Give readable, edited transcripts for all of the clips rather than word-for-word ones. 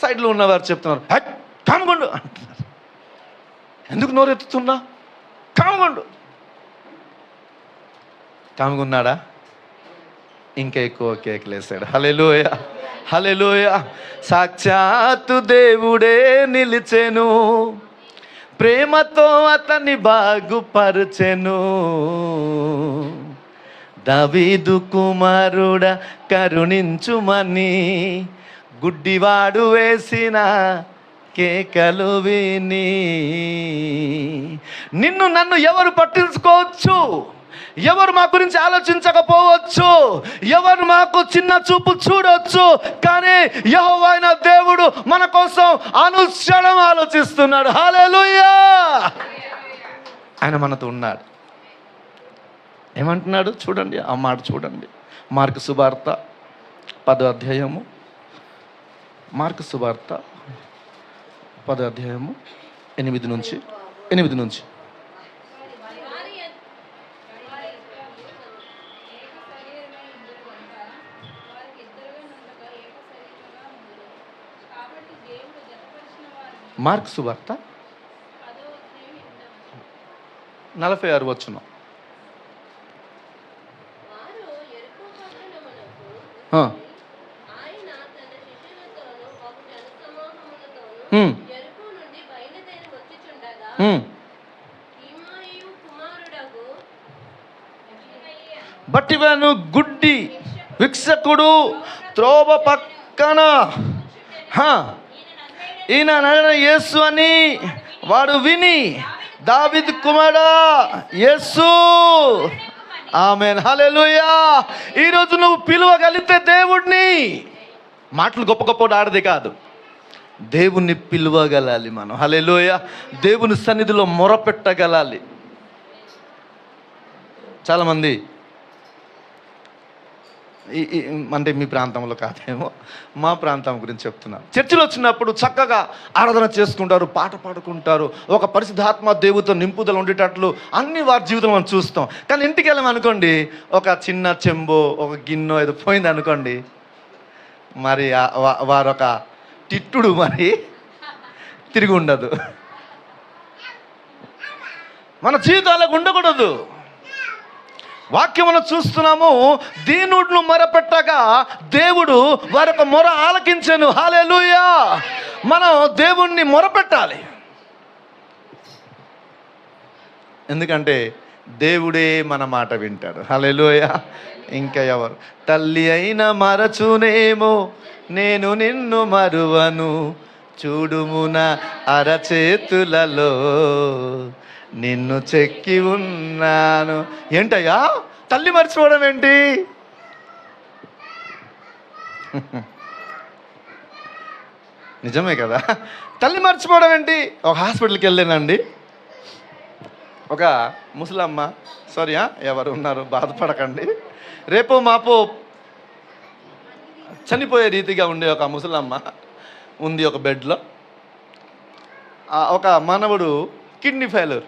సైడ్లో ఉన్నవారు చెప్తున్నారు, కామగొండు అంటున్నారు. ఎందుకు నోరెత్తుతున్నా? కామగొండు. కామగున్నాడా? ఇంకా ఎక్కువ కేకలేసాడు. హల్లెలూయా, హల్లెలూయా. సాక్షాత్తు దేవుడే నిలిచెను, ప్రేమతో అతన్ని బాగుపరచెను. దావీదు కుమారుడా కరుణించుమని గుడ్డివాడు వేసిన కేకలు విని. నిన్ను నన్ను ఎవరు పట్టించుకోవచ్చు? ఎవరు మా గురించి ఆలోచించకపోవచ్చు, ఎవరు మాకు చిన్న చూపు చూడవచ్చు, కానీ యెహోవా అయిన దేవుడు మన కోసం అనుక్షణం ఆలోచిస్తున్నాడు. హల్లెలూయా. ఆయన మనతో ఉన్నాడు. ఏమంటున్నాడు చూడండి, ఆ మాట చూడండి. మార్కు సువార్త 10వ అధ్యాయము, మార్కు సువార్త 10వ అధ్యాయము 8 నుంచి. మార్కు సువార్త 46 వచనం. బట్టివాను గుడ్డి భిక్షకుడు త్రోవ పక్కన ఈయన యేసు అని వాడు విని, దావీదు కుమారుడా యేసు. ఆమేన్, హల్లెలూయా. ఈరోజు నువ్వు పిలువగలిగితే దేవుణ్ణి, మాటలు గొప్ప గొప్ప ఆడది కాదు, దేవుణ్ణి పిలువగలాలి మనం. హల్లెలూయా. దేవుని సన్నిధిలో మొరపెట్టగలాలి. చాలామంది అంటే మీ ప్రాంతంలో కాదేమో, మా ప్రాంతం గురించి చెప్తున్నాను. చర్చిలో వచ్చినప్పుడు చక్కగా ఆరాధన చేసుకుంటారు, పాట పాడుకుంటారు, ఒక పరిశుద్ధాత్మ దేవుతో నింపుదల ఉండేటట్లు అన్ని వారి జీవితంలో మనం చూస్తాం. కానీ ఇంటికి వెళ్ళామనుకోండి, ఒక చిన్న చెంబో ఒక గిన్నె ఏదో పోయింది అనుకోండి, మరి వారొక తిట్టుడు మరి తిరిగి ఉండదు. మన జీవితాలకు ఉండకూడదు. వాక్యమును చూస్తున్నాము, దీనుడును మొరపెట్టగా దేవుడు వారొక మొర ఆలకించెను. హల్లెలూయా. మనం దేవుణ్ణి మొరపెట్టాలి, ఎందుకంటే దేవుడే మన మాట వింటాడు. హల్లెలూయా. ఇంకా ఎవరు? తల్లి అయినా మరచునేమో నేను నిన్ను మరువను, చూడుమున అరచేతులలో నిన్ను చెక్కి ఉన్నాను. ఏంటయ్యా తల్లి మర్చిపోవడం ఏంటి? నిజమే కదా, తల్లి మర్చిపోవడం ఏంటి? ఒక హాస్పిటల్కి వెళ్ళానండి, ఒక ముసలమ్మ, సారీ ఎవరు ఉన్నారు బాధపడకండి, రేపు మాపు చనిపోయే రీతిగా ఉండే ఒక ముసలమ్మ ఉంది ఒక బెడ్లో. ఒక మనవడు కిడ్నీ ఫెయిల్యూర్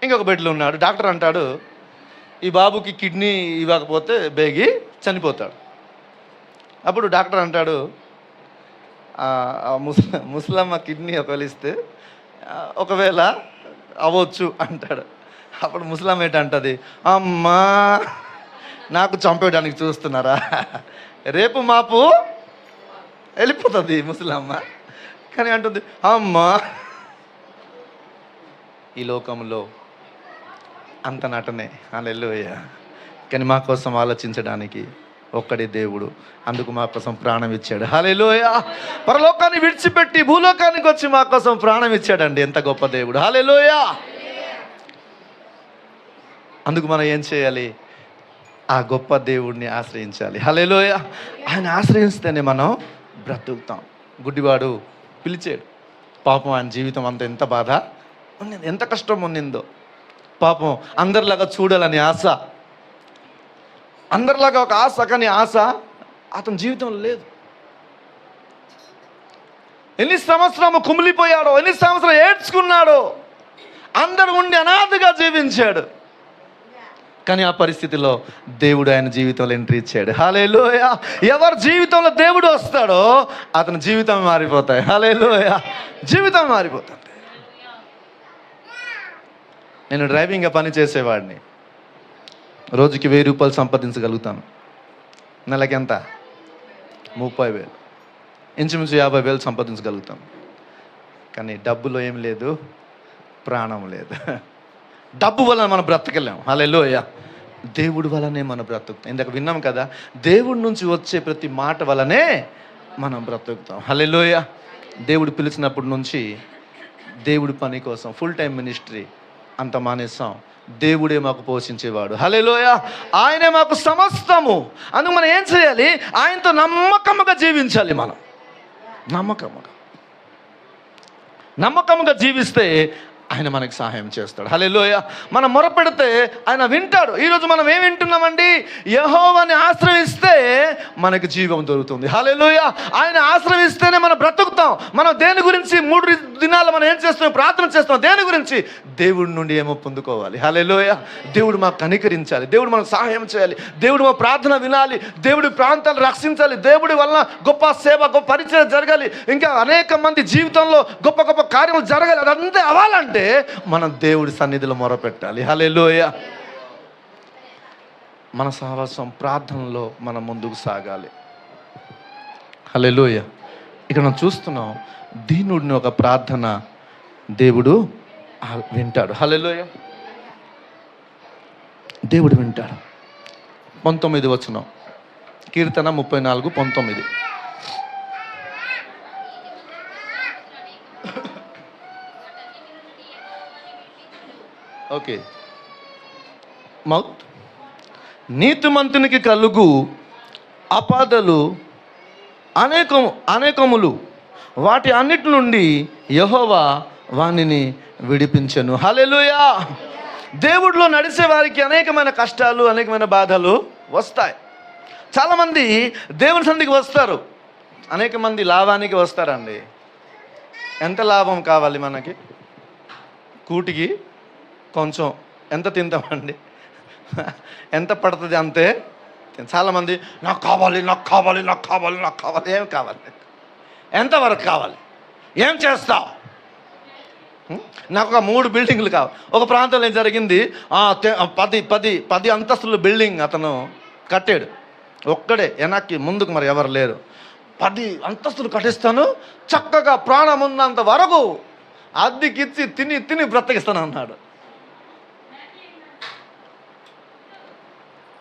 ఇంకొక బెడ్లో ఉన్నాడు. డాక్టర్ అంటాడు, ఈ బాబుకి కిడ్నీ ఇవ్వకపోతే బేగి చనిపోతాడు. అప్పుడు డాక్టర్ అంటాడు, ముసలమ్మ కిడ్నీ ఒకవేళ ఇస్తే ఒకవేళ అవ్వచ్చు అంటాడు. అప్పుడు ముసలమ్మ ఏంటంటది, అమ్మా నాకు చంపేయడానికి చూస్తున్నారా, రేపు మాపు వెళ్ళిపోతుంది ముసలమ్మ. కానీ అంటుంది, అమ్మా ఈ లోకంలో అంత నటనే. హల్లెలూయా. కానీ మా కోసం ఆలోచించడానికి ఒక్కడే దేవుడు, అందుకు మా కోసం ప్రాణం ఇచ్చాడు. హల్లెలూయా. పరలోకాన్ని విడిచిపెట్టి భూలోకానికి వచ్చి మా కోసం ప్రాణం ఇచ్చాడండి. ఎంత గొప్ప దేవుడు. హల్లెలూయా. అందుకు మనం ఏం చేయాలి? ఆ గొప్ప దేవుడిని ఆశ్రయించాలి. హల్లెలూయా. ఆయన ఆశ్రయిస్తేనే మనం బ్రతుకుతాం. గుడ్డివాడు పిలిచాడు, పాపం ఆయన జీవితం అంతా ఎంత బాధ ఉన్నింది, ఎంత కష్టం ఉన్నిందో. పాపం అందరిలాగా చూడాలని ఆశ, అందరిలాగా ఒక ఆశ, కానీ ఆశ అతని జీవితంలో లేదు. ఎన్ని సంవత్సరాలు కుమిలిపోయాడో, ఎన్ని సంవత్సరాలు ఏడ్చుకున్నాడో, అందరు ఉండి అనాథగా జీవించాడు. కానీ ఆ పరిస్థితిలో దేవుడు ఆయన జీవితంలో ఎంట్రీ ఇచ్చాడు. హల్లెలూయా. ఎవరి జీవితంలో దేవుడు వస్తాడో అతని జీవితం మారిపోతాయి. హల్లెలూయా. జీవితం మారిపోతుంది. నేను డ్రైవింగ్గా పని చేసేవాడిని. రోజుకి 1000 రూపాయలు సంపాదించగలుగుతాను. నెలకి ఎంత? 30,000. ఇంచుమించు 50,000 సంపాదించగలుగుతాను. కానీ డబ్బులో ఏం లేదు, ప్రాణం లేదు. డబ్బు వలన మనం బ్రతకలేం. హల్లెలూయా. దేవుడి వలనే మనం బ్రతుకుతాం. ఇందాక విన్నాం కదా, దేవుడి నుంచి వచ్చే ప్రతి మాట వలనే మనం బ్రతుకుతాం. హల్లెలూయా. దేవుడు పిలిచినప్పటి నుంచి దేవుడి పని కోసం ఫుల్ టైం మినిస్ట్రీ అంత మానేస్తాం. దేవుడే మాకు పోషించేవాడు. హల్లెలూయా. ఆయనే మాకు సమస్తము. అందుకు మనం ఏం చేయాలి? ఆయనతో నమ్మకముగా జీవించాలి. మనం నమ్మకముగా జీవిస్తే ఆయన మనకి సహాయం చేస్తాడు. హల్లెలూయా. మనం మొరపెడితే ఆయన వింటాడు. ఈరోజు మనం ఏం వింటున్నామండి? యెహోవాని ఆశ్రయిస్తే మనకి జీవం దొరుకుతుంది. హల్లెలూయా. ఆయన ఆశ్రయిస్తేనే మనం బ్రతుకుతాం. మనం దేని గురించి 3 దినాలు మనం ఏం చేస్తున్నాం? ప్రార్థన చేస్తున్నాం. దేని గురించి? దేవుడి నుండి ఏమో పొందుకోవాలి. హల్లెలూయా. దేవుడు మాకు కనికరించాలి. దేవుడు మనకు సహాయం చేయాలి. దేవుడు మా ప్రార్థన వినాలి. దేవుడి ప్రాంతాలు రక్షించాలి. దేవుడి వలన గొప్ప సేవ, గొప్ప పరిచయం జరగాలి. ఇంకా అనేక మంది జీవితంలో గొప్ప గొప్ప కార్యములు జరగాలి. అదంతా అవ్వాలంటే మనం దేవుడి సన్నిధిలో మొరపెట్టాలి. హల్లెలూయా. మన సహవాసం ప్రార్థనలో మనం ముందుకు సాగాలి. హల్లెలూయా. ఇక్కడ మనం చూస్తున్నాం, దీనుడిని ఒక ప్రార్థన దేవుడు వింటాడు. హల్లెలూయా. దేవుడు వింటాడు. 19 వచనం, కీర్తన 34:19. ఓకే. మౌత్ నీతిమంతునికి కలుగు అపాదలు అనేకములు, వాటి అన్నిటి నుండి యెహోవా వానిని విడిపించెను. హల్లెలూయా. దేవుడిలో నడిచే వారికి అనేకమైన కష్టాలు, అనేకమైన బాధలు వస్తాయి. చాలామంది దేవుని సన్నిధికి వస్తారు, అనేక మంది లాభానికి వస్తారండి. ఎంత లాభం కావాలి మనకి? కూటికి కొంచెం ఎంత తింటామండి? ఎంత పడుతుంది అంతే. చాలామంది నాకు కావాలి, నాకు కావాలి, నాకు కావాలి, నాకు కావాలి. ఏం కావాలి? ఎంతవరకు కావాలి? ఏం చేస్తావు? నాకు ఒక 3 బిల్డింగ్లు కావాలి. ఒక ప్రాంతంలో ఏం జరిగింది, 10 అంతస్తుల బిల్డింగ్ అతను కట్టాడు. ఒక్కడే, వెనక్కి ముందుకు మరి ఎవరు లేరు. 10 అంతస్తులు కట్టిస్తాను, చక్కగా ప్రాణం ఉన్నంత వరకు అద్దెకిచ్చి తిని బ్రతికిస్తాను అన్నాడు.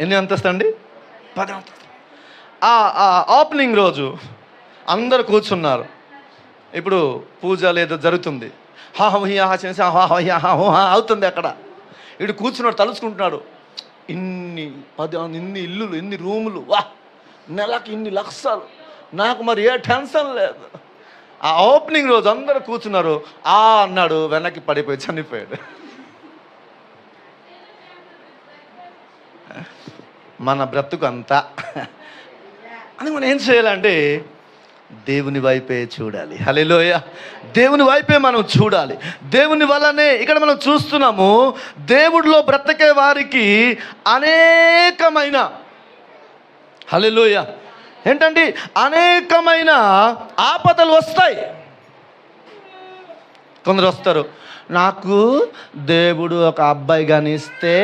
ఎన్ని అంతస్తు అండి? 10 అంతస్తు. ఓపెనింగ్ రోజు అందరు కూర్చున్నారు. ఇప్పుడు పూజ లేదో జరుగుతుంది. అవుతుంది అక్కడ. ఇటు కూర్చున్నాడు, తలుచుకుంటున్నాడు. ఇన్ని ఇల్లులు, ఇన్ని రూములు, నెలకి ఇన్ని లక్షలు, నాకు మరి ఏ టెన్షన్ లేదు. ఆ ఓపెనింగ్ రోజు అందరూ కూర్చున్నారు. అన్నాడు, వెనక్కి పడిపోయి చనిపోయాడు. మన బ్రతుకు అంతా. అని మనం ఏం చేయాలంటే దేవుని వైపే చూడాలి. హల్లెలూయా. దేవుని వైపే మనం చూడాలి. దేవుని వల్లనే ఇక్కడ మనం చూస్తున్నాము, దేవుడిలో బ్రతకే వారికి అనేకమైన, హల్లెలూయా, ఏంటండి, అనేకమైన ఆపదలు వస్తాయి. కొందరు వస్తారు, నాకు దేవుడు ఒక అబ్బాయి కానీ ఇస్తే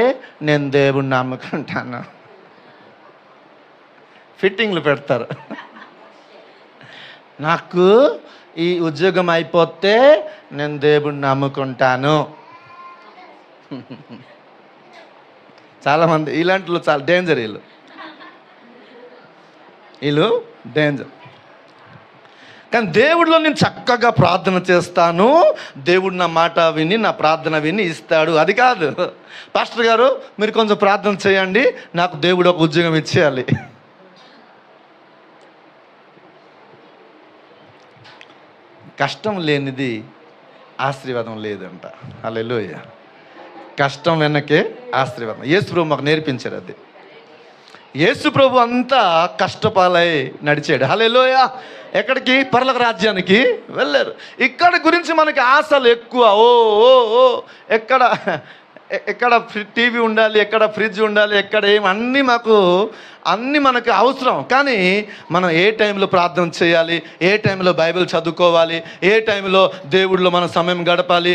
నేను దేవుడిని నమ్ముకుంటాను. ఫిట్టింగ్లు పెడతారు. నాకు ఈ ఉద్యోగం అయిపోతే నేను దేవుడిని నమ్ముకుంటాను. చాలామంది ఇలాంటి చాలా డేంజర్. వీళ్ళు డేంజర్. కానీ దేవుడిలో నేను చక్కగా ప్రార్థన చేస్తాను, దేవుడు నా మాట విని నా ప్రార్థన విని ఇస్తాడు. అది కాదు, పాస్టర్ గారు మీరు కొంచెం ప్రార్థన చేయండి, నాకు దేవుడు ఒక ఉద్యోగం ఇచ్చేయాలి. కష్టం లేనిది ఆశీర్వాదం లేదంట. హల్లెలూయా. కష్టం వెనకే ఆశీర్వాదం. యేసు ప్రభు మాకు నేర్పించారు అది. యేసు ప్రభు అంతా కష్టపాలై నడిచాడు. హల్లెలూయా. ఎక్కడికి? పరలోక రాజ్యానికి వెళ్ళారు. ఇక్కడ గురించి మనకి ఆశలు ఎక్కువ. ఎక్కడ ఎక్కడ టీవీ ఉండాలి, ఎక్కడ ఫ్రిడ్జ్ ఉండాలి, ఎక్కడ అన్నీ మనకు అవసరం. కానీ మనం ఏ టైంలో ప్రార్థన చేయాలి, ఏ టైంలో బైబిల్ చదువుకోవాలి, ఏ టైంలో దేవుడిలో మన సమయం గడపాలి,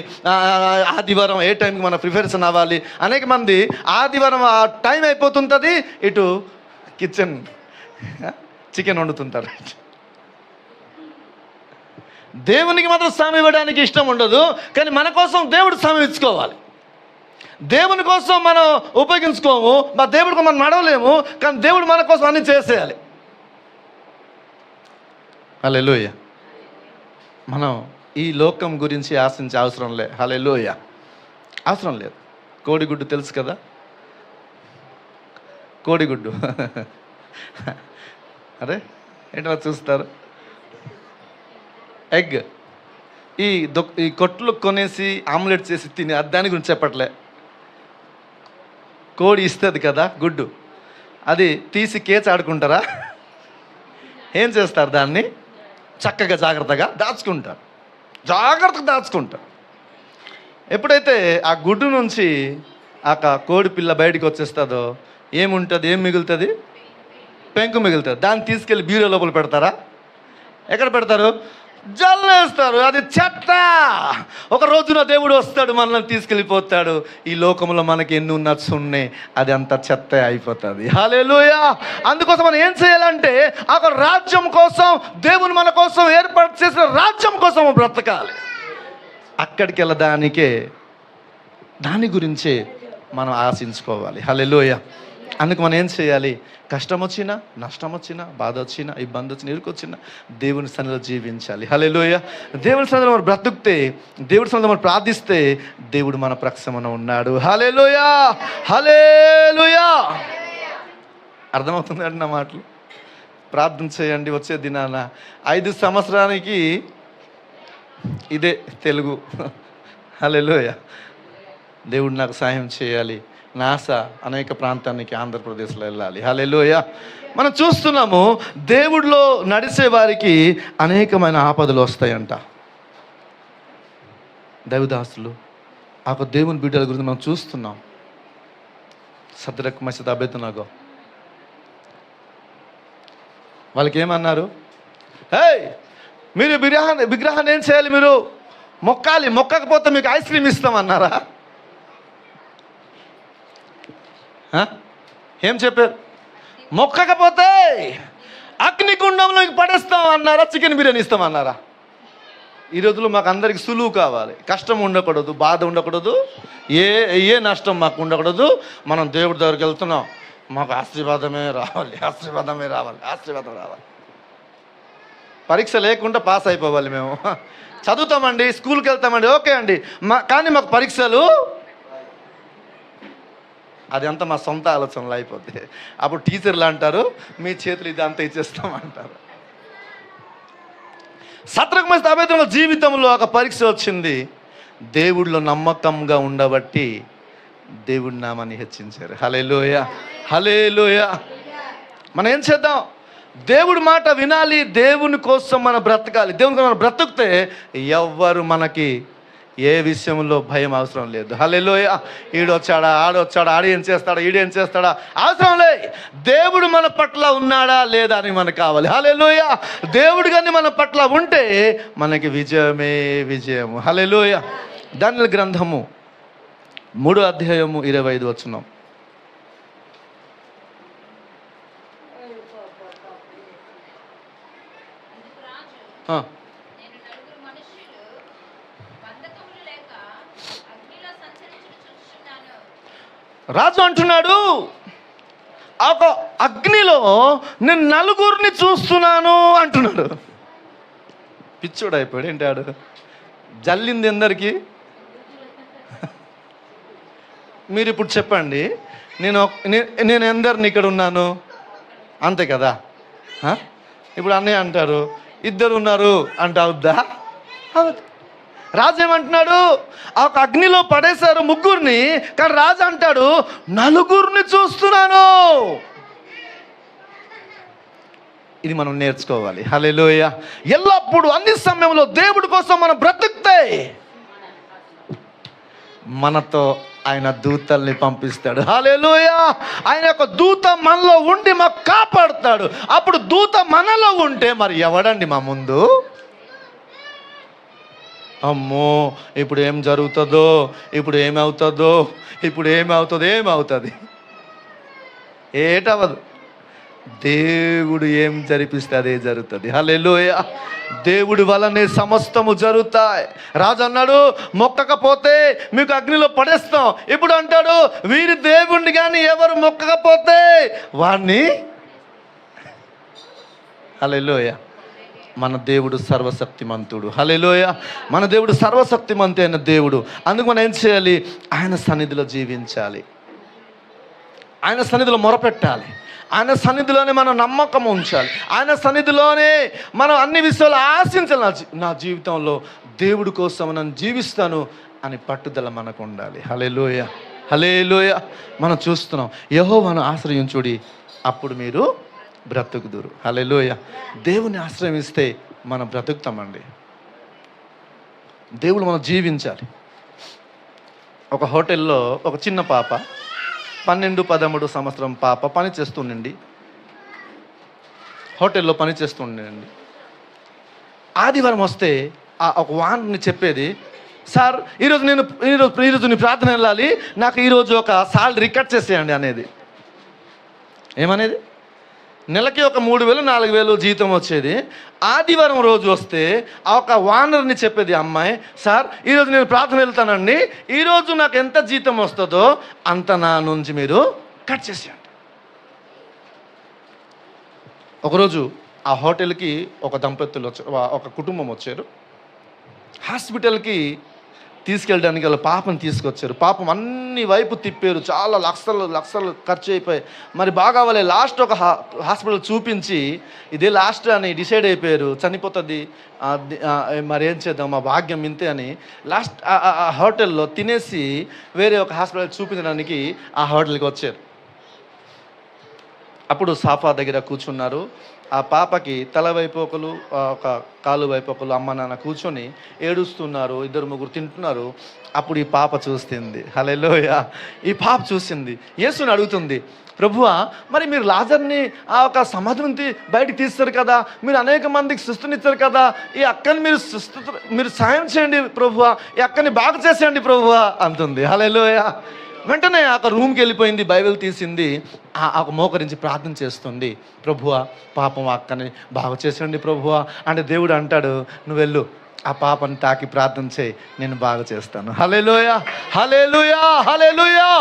ఆదివారం ఏ టైంకి మన ప్రిపరేషన్ అవ్వాలి. అనేక మంది ఆదివారం ఆ టైం అయిపోతుంటుంది, ఇటు చికెన్ వండుతుంటారు. దేవునికి మాత్రం సమయం ఇవ్వడానికి ఇష్టం ఉండదు, కానీ మన కోసం దేవుడు సమయం ఇచ్చుకోవాలి. దేవుని కోసం మనం ఉపయోగించుకోము, మా దేవుడికి మనం నడవలేము, కానీ దేవుడు మన కోసం అన్నీ చేసేయాలి. హల్లెలూయ. మనం ఈ లోకం గురించి ఆశించే అవసరం లేదు. హల్లెలూయ. అవసరం లేదు. కోడిగుడ్డు తెలుసు కదా, కోడిగుడ్డు. అరే ఏంటో చూస్తారు, ఎగ్ ఈ కొట్లు కొనేసి ఆమ్లెట్ చేసి తిని దాని గురించి చెప్పట్లే. కోడి ఇస్తుంది కదా గుడ్డు, అది తీసి కేచి ఆడుకుంటారా? ఏం చేస్తారు? దాన్ని చక్కగా జాగ్రత్తగా దాచుకుంటారు. ఎప్పుడైతే ఆ గుడ్డు నుంచి ఆ కోడి పిల్ల బయటికి వచ్చేస్తుందో ఏముంటుంది? ఏం మిగులుతుంది? పెంకు మిగులుతుంది. దాన్ని తీసుకెళ్ళి బీరో లోపల పెడతారా? ఎక్కడ పెడతారు? జల్లేస్తారు. అది చెత్త. ఒక రోజున దేవుడు వస్తాడు, మనల్ని తీసుకెళ్ళిపోతాడు. ఈ లోకంలో మనకి ఎన్ని ఉన్నాయి, అది అంత చెత్త అయిపోతుంది. హల్లెలూయా. అందుకోసం మనం ఏం చేయాలంటే ఆ రాజ్యం కోసం, దేవుని మన కోసం ఏర్పాటు చేసిన రాజ్యం కోసం బ్రతకాలి. అక్కడికి వెళ్ళడానికే, దాని గురించే మనం ఆశించుకోవాలి. హల్లెలూయా. అందుకు మనం ఏం చేయాలి? కష్టం వచ్చినా, నష్టం వచ్చినా, బాధ వచ్చినా, ఇబ్బంది వచ్చినా, ఇరుకొచ్చినా దేవుని సన్నిధిలో జీవించాలి. హల్లెలూయా. దేవుని సన్నిధిలో మనం బ్రతుకుతే, దేవుడి సన్నిధిలో మనం ప్రార్థిస్తే దేవుడు మన పక్షమున ఉన్నాడు. హల్లెలూయా. హల్లెలూయా. అర్థమవుతుందండి నా మాటలు? ప్రార్థన చేయండి. వచ్చే దినాన 5 సంవత్సరానికి ఇదే తెలుగు. హల్లెలూయా. దేవుడు నాకు సహాయం చేయాలి. నా ఆశ అనేక ప్రాంతానికి, ఆంధ్రప్రదేశ్లో వెళ్ళాలి. హల్లెలూయా. మనం చూస్తున్నాము, దేవుడిలో నడిచే వారికి అనేకమైన ఆపదలు వస్తాయంట. దైవదాసులు, ఆ దేవుని బిడ్డల గురించి మనం చూస్తున్నాం. సద్రక్, మెషక్, అబేద్నెగో వాళ్ళకి ఏమన్నారు? మీరు విగ్రహాన్ని ఏం చేయాలి? మీరు మొక్కాలి, మొక్కకపోతే మీకు ఐస్ క్రీమ్ ఇస్తామన్నారా? ఏం చెప్పారు? మొక్కకపోతే అగ్నిగుండంలో పడేస్తాం అన్నారా? చికెన్ బిర్యానీ ఇస్తామన్నారా? ఈ రోజుల్లో మాకు అందరికి సులువు కావాలి, కష్టం ఉండకూడదు, బాధ ఉండకూడదు, ఏ నష్టం మాకు ఉండకూడదు. మనం దేవుడి దగ్గరికి వెళ్తున్నాం, మాకు ఆశీర్వాదమే రావాలి. పరీక్ష లేకుండా పాస్ అయిపోవాలి. మేము చదువుతామండి, స్కూల్కి వెళ్తామండి, ఓకే అండి, కానీ మాకు పరీక్షలు, అది అంతా మా సొంత ఆలోచనలు అయిపోతే అప్పుడు టీచర్లు అంటారు, మీ చేతులు ఇదంతా ఇచ్చేస్తామంటారు. సద్రక్, మెషక్, అబేద్నెగో జీవితంలో ఒక పరీక్ష వచ్చింది. దేవుడిలో నమ్మకంగా ఉండబట్టి దేవుడి నామాన్ని హెచ్చించారు. హల్లెలూయా. హల్లెలూయా. మనం ఏం చేద్దాం? దేవుడి మాట వినాలి, దేవుని కోసం మనం బ్రతకాలి. దేవుని కోసం మనం బ్రతుకుతే ఎవ్వరు మనకి ఏ విషయంలో భయం అవసరం లేదు. హల్లెలూయా. ఈడొచ్చాడా, ఆడొచ్చాడా, ఆడేం చేస్తాడా, ఈడేం చేస్తాడా అవసరం లే. దేవుడు మన పట్ల ఉన్నాడా లేదా అని మనకు కావాలి. హల్లెలూయా. దేవుడు కానీ మన పట్ల ఉంటే మనకి విజయమే విజయము. హల్లెలూయా. దానియేలు గ్రంథము 3వ అధ్యాయము 25 వచనం. రాజు అంటున్నాడు, ఒక అగ్నిలో నేను 4 చూస్తున్నాను అంటున్నాడు. పిచ్చోడు అయిపోయాడు. ఏంటాడు? జల్లింది ఎందరికి? మీరు ఇప్పుడు చెప్పండి, నేను ఎందరిని ఇక్కడ ఉన్నాను? అంతే కదా. ఇప్పుడు అన్నయ్య అంటారు, 2 ఉన్నారు అంటే అవుద్దా? రాజు ఏమంటున్నాడు? ఆ అగ్నిలో పడేశారు 3, కానీ రాజు అంటాడు 4 చూస్తున్నాను. ఇది మనం నేర్చుకోవాలి. హల్లెలూయా. ఎల్లప్పుడూ అన్ని సమయంలో దేవుడి కోసం మనం బ్రతుకుతే మనతో ఆయన దూతల్ని పంపిస్తాడు. హల్లెలూయా. ఆయన యొక్క దూత మనలో ఉండి మాకు కాపాడుతాడు. అప్పుడు దూత మనలో ఉంటే మరి ఎవడండి మా ముందు? అమ్మో ఇప్పుడు ఏం జరుగుతుందో, ఇప్పుడు ఏమవుతుందో, ఇప్పుడు ఏమవుతుంది ఏటవదు. దేవుడు ఏం జరిపిస్తే అదే జరుగుతుంది. హల్లెలూయా. దేవుడి వలనే సమస్తము జరుగుతాయి. రాజు అన్నాడు, మొక్కకపోతే మీకు అగ్నిలో పడేస్తాం. ఇప్పుడు అంటాడు, వీరి దేవుణ్ణి కానీ ఎవరు మొక్కకపోతే వాణ్ణి. హల్లెలూయా. మన దేవుడు సర్వశక్తిమంతుడు. హల్లెలూయా. మన దేవుడు సర్వశక్తిమంతు అయిన దేవుడు. అందుకు మనం ఏం చేయాలి? ఆయన సన్నిధిలో జీవించాలి, ఆయన సన్నిధిలో మొరపెట్టాలి, ఆయన సన్నిధిలోనే మనం నమ్మకం ఉంచాలి, ఆయన సన్నిధిలోనే మనం అన్ని విషయాలు ఆశించాలి. నా జీవితంలో దేవుడి కోసం నన్ను జీవిస్తాను అని పట్టుదల మనకు ఉండాలి. హల్లెలూయా. హల్లెలూయా. మనం చూస్తున్నాం, యెహోవాను ఆశ్రయించుడి అప్పుడు మీరు బ్రతుకుదురు. హల్లెలూయా. దేవుని ఆశ్రయిస్తే మనం బ్రతుకుతామండి. దేవుడు మనం జీవించాలి. ఒక హోటల్లో ఒక చిన్న పాప 12-13 సంవత్సరం పాప పని చేస్తుండండి, హోటల్లో పని చేస్తుండండి. ఆదివారం వస్తే ఒక వాన్ని చెప్పేది, సార్ ఈరోజు నీ ప్రార్థన వెళ్ళాలి, నాకు ఈరోజు ఒక సాలరీ కట్ చేసేయండి అనేది. ఏమనేది? నెలకి ఒక 3,000-4,000 జీతం వచ్చేది. ఆదివారం రోజు వస్తే ఆ ఒక వానర్ని చెప్పేది అమ్మాయి, సార్ ఈరోజు నేను ప్రార్థన వెళ్తానండి, ఈరోజు నాకు ఎంత జీతం వస్తుందో అంత నా నుంచి మీరు కట్ చేసేయండి. ఒకరోజు ఆ హోటల్కి ఒక దంపతులు వచ్చారు, ఒక కుటుంబం వచ్చారు. హాస్పిటల్కి తీసుకెళ్ళడానికి వాళ్ళ పాపను తీసుకొచ్చారు. పాపం అన్ని వైపు తిప్పారు, చాలా లక్షలు ఖర్చు అయిపోయాయి. మరి బాగా వాళ్ళే లాస్ట్ ఒక హాస్పిటల్ చూపించి ఇదే లాస్ట్ అని డిసైడ్ అయిపోయారు, చనిపోతుంది మరి ఏం చేద్దాం, మా భాగ్యం ఇంతే అని లాస్ట్ ఆ హోటల్లో తినేసి వేరే ఒక హాస్పిటల్ చూపించడానికి ఆ హోటల్కి వచ్చారు. అప్పుడు సాఫా దగ్గర కూర్చున్నారు. ఆ పాపకి తల వైపు ఒకరు, ఒక కాలు వైపు ఒకరు అమ్మ నాన్న కూర్చొని ఏడుస్తున్నారు, 2-3 తింటున్నారు. అప్పుడు ఈ పాప చూస్తుంది. హల్లెలూయా. ఈ పాప చూసింది, యేసుని అడుగుతుంది, ప్రభువా మరి మీరు లాజర్ని ఆ ఒక సమాధి నుంచి బయటికి తీస్తారు కదా, మీరు అనేక మందికి సుస్థనిచ్చారు కదా, ఈ అక్కని మీరు సాయం చేయండి ప్రభువా, ఈ అక్కని బాగు చేసేయండి ప్రభువా అంటుంది. హల్లెలూయా. వెంటనే ఒక రూమ్కి వెళ్ళిపోయింది, బైబిల్ తీసింది, ఆ మోకరించి ప్రార్థన చేస్తుంది, ప్రభువా పాపం అక్కని బాగు చేసేయండి ప్రభువా అంటే దేవుడు అంటాడు, నువ్వు వెళ్ళు ఆ పాపని తాకి ప్రార్థన చేయి, నేను బాగా చేస్తాను. హల్లెలూయా. హల్లెలూయా. హల్లెలూయా.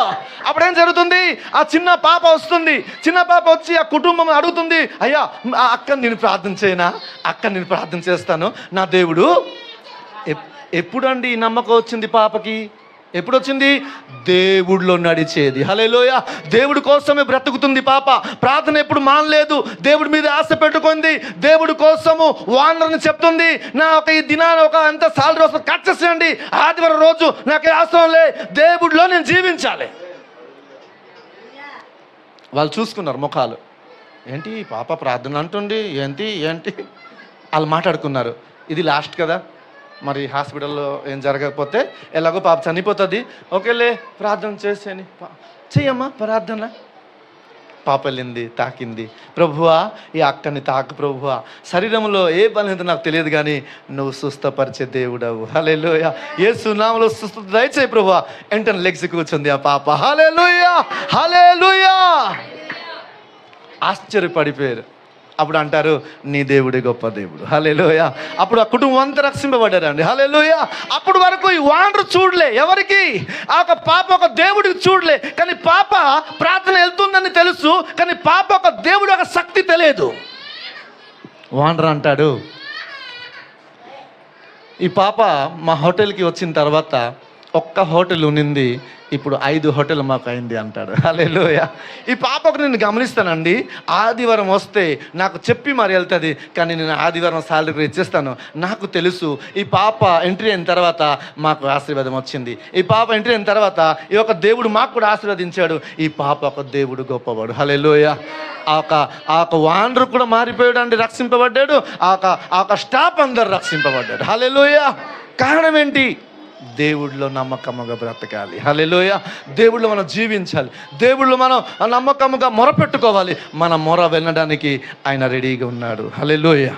అప్పుడేం జరుగుతుంది? ఆ చిన్న పాప వస్తుంది. చిన్న పాప వచ్చి ఆ కుటుంబం అడుగుతుంది, అయ్యా ఆ అక్కని నేను ప్రార్థన చేయనా? అక్కని నేను ప్రార్థన చేస్తాను. నా దేవుడు ఎప్పుడండి ఈ నమ్మకం వచ్చింది పాపకి? ఎప్పుడు వచ్చింది? దేవుడిలో నడిచేది. హల్లెలూయా. దేవుడి కోసమే బ్రతుకుతుంది పాప. ప్రార్థన ఎప్పుడు మానలేదు, దేవుడి మీద ఆశ పెట్టుకుంది, దేవుడి కోసము వానర్ని చెప్తుంది, నా ఒక ఈ దినాన్ని ఒక ఎంత సాలరీ వస్తుంది కట్ చేసేయండి, ఆదివారం రోజు నాకు అవసరం లే, దేవుడిలో నేను జీవించాలి. వాళ్ళు చూసుకున్నారు ముఖాలు, ఏంటి పాప ప్రార్థన అంటుంది, ఏంటి వాళ్ళు మాట్లాడుకున్నారు, ఇది లాస్ట్ కదా, మరి హాస్పిటల్లో ఏం జరగకపోతే ఎలాగో పాప చనిపోతుంది, ఓకేలే ప్రార్థన చేసేని చెయ్యమ్మా ప్రార్థన. పాప వెళ్ళింది, తాకింది, ప్రభువా ఈ అక్కని తాకు ప్రభువా, శరీరంలో ఏ బలహీనత నాకు తెలియదు కానీ నువ్వు సుస్థపరిచే దేవుడవు. హల్లెలూయా. యేసు నామములో సుస్థత దయచేయి ప్రభువా. వెంటనే లెగ్సి కూర్చుంది ఆ పాప. హల్లెలూయా. హల్లెలూయా. ఆశ్చర్యపడిపోయారు. అప్పుడు అంటారు, నీ దేవుడే గొప్ప దేవుడు. హల్లెలూయా. అప్పుడు ఆ కుటుంబం అంతా రక్షింపబడ్డారండి. హల్లెలూయా. అప్పుడు వరకు ఈ వానరు చూడలే, ఎవరికి? ఆ ఒక పాప ఒక దేవుడికి చూడలే, కానీ పాప ప్రార్థన వెళ్తుందని తెలుసు, కానీ పాప ఒక దేవుడు ఒక శక్తి తెలియదు. వానరు అంటాడు, ఈ పాప మా హోటల్కి వచ్చిన తర్వాత ఒక్క హోటల్ ఉన్నింది, ఇప్పుడు 5 హోటల్ మాకు అయింది అంటాడు. హల్లెలూయా. ఈ పాపకు నేను గమనిస్తానండి, ఆదివారం వస్తే నాకు చెప్పి మరి వెళ్తుంది, కానీ నేను ఆదివారం సాలరీ ఇచ్చేస్తాను. నాకు తెలుసు ఈ పాప ఎంట్రీ అయిన తర్వాత మాకు ఆశీర్వాదం వచ్చింది, ఈ పాప ఎంట్రీ అయిన తర్వాత ఈ యొక్క దేవుడు మాకు కూడా ఆశీర్వదించాడు, ఈ పాప ఒక దేవుడు గొప్పవాడు. హల్లెలూయా. ఆ ఒక వానరు కూడా మారిపోయాడు అండి, రక్షింపబడ్డాడు. ఆ ఒక స్టాఫ్ అందరు రక్షింపబడ్డాడు. హల్లెలూయా. కారణం ఏంటి? దేవుడిలో నమ్మకముగా బ్రతకాలి. హల్లెలూయా. దేవుడిలో మనం జీవించాలి. దేవుడిలో మనం నమ్మకముగా మొరపెట్టుకోవాలి. మన మొర వినడానికి ఆయన రెడీగా ఉన్నాడు. హల్లెలూయా.